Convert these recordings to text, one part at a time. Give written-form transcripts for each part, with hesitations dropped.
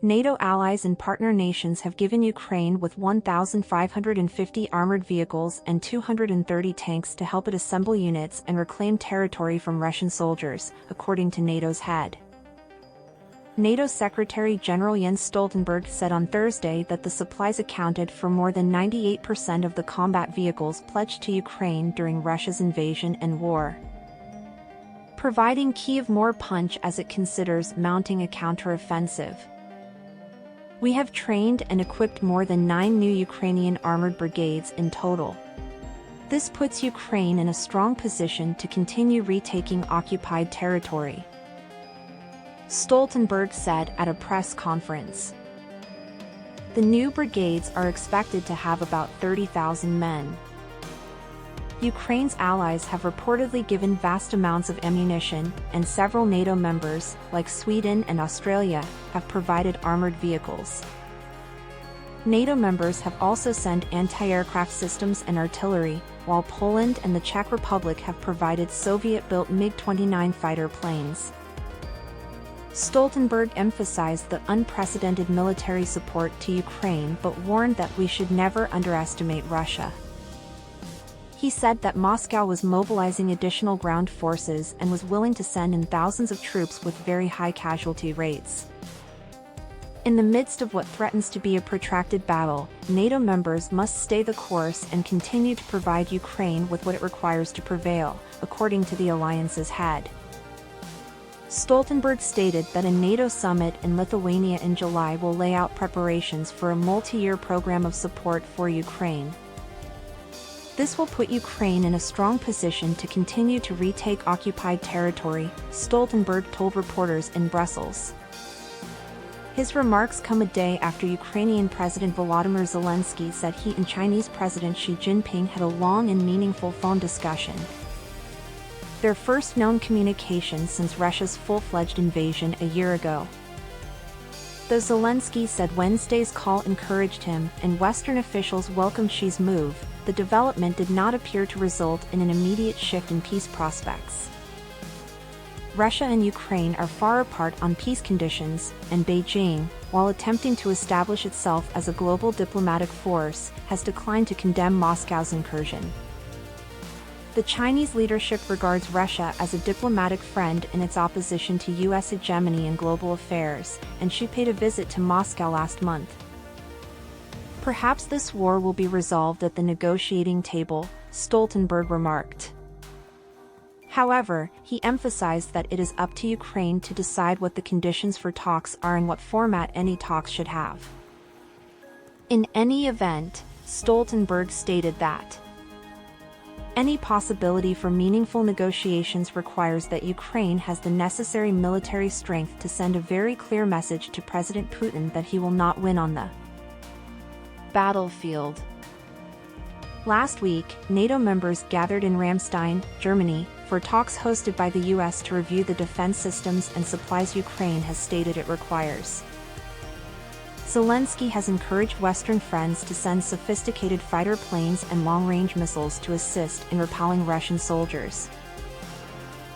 NATO allies and partner nations have given Ukraine with 1,550 armored vehicles and 230 tanks to help it assemble units and reclaim territory from Russian soldiers, according to NATO's head. NATO Secretary General Jens Stoltenberg said on Thursday that the supplies accounted for more than 98% of the combat vehicles pledged to Ukraine during Russia's invasion and war, providing Kyiv more punch as it considers mounting a counteroffensive. We have trained and equipped more than 9 new Ukrainian armored brigades in total. This puts Ukraine in a strong position to continue retaking occupied territory, Stoltenberg said at a press conference. The new brigades are expected to have about 30,000 men. Ukraine's allies have reportedly given vast amounts of ammunition, and several NATO members, like Sweden and Australia, have provided armored vehicles. NATO members have also sent anti-aircraft systems and artillery, while Poland and the Czech Republic have provided Soviet-built MiG-29 fighter planes. Stoltenberg emphasized the unprecedented military support to Ukraine but warned that we should never underestimate Russia. He said that Moscow was mobilizing additional ground forces and was willing to send in thousands of troops with very high casualty rates. In the midst of what threatens to be a protracted battle, NATO members must stay the course and continue to provide Ukraine with what it requires to prevail, according to the alliance's head. Stoltenberg stated that a NATO summit in Lithuania in July will lay out preparations for a multi-year program of support for Ukraine. This will put Ukraine in a strong position to continue to retake occupied territory, Stoltenberg told reporters in Brussels. His remarks come a day after Ukrainian President Volodymyr Zelensky said he and Chinese President Xi Jinping had a long and meaningful phone discussion, their first known communication since Russia's full-fledged invasion a year ago. Though Zelensky said Wednesday's call encouraged him and Western officials welcomed Xi's move, the development did not appear to result in an immediate shift in peace prospects. Russia and Ukraine are far apart on peace conditions, and Beijing, while attempting to establish itself as a global diplomatic force, has declined to condemn Moscow's incursion. The Chinese leadership regards Russia as a diplomatic friend in its opposition to U.S. hegemony in global affairs, and Xi paid a visit to Moscow last month. Perhaps this war will be resolved at the negotiating table, Stoltenberg remarked. However, he emphasized that it is up to Ukraine to decide what the conditions for talks are and what format any talks should have. In any event, Stoltenberg stated that any possibility for meaningful negotiations requires that Ukraine has the necessary military strength to send a very clear message to President Putin that he will not win on the battlefield. Last week, NATO members gathered in Ramstein, Germany, for talks hosted by the U.S. to review the defense systems and supplies Ukraine has stated it requires. Zelensky has encouraged Western friends to send sophisticated fighter planes and long-range missiles to assist in repelling Russian soldiers.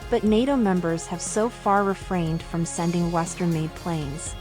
But NATO members have so far refrained from sending Western-made planes.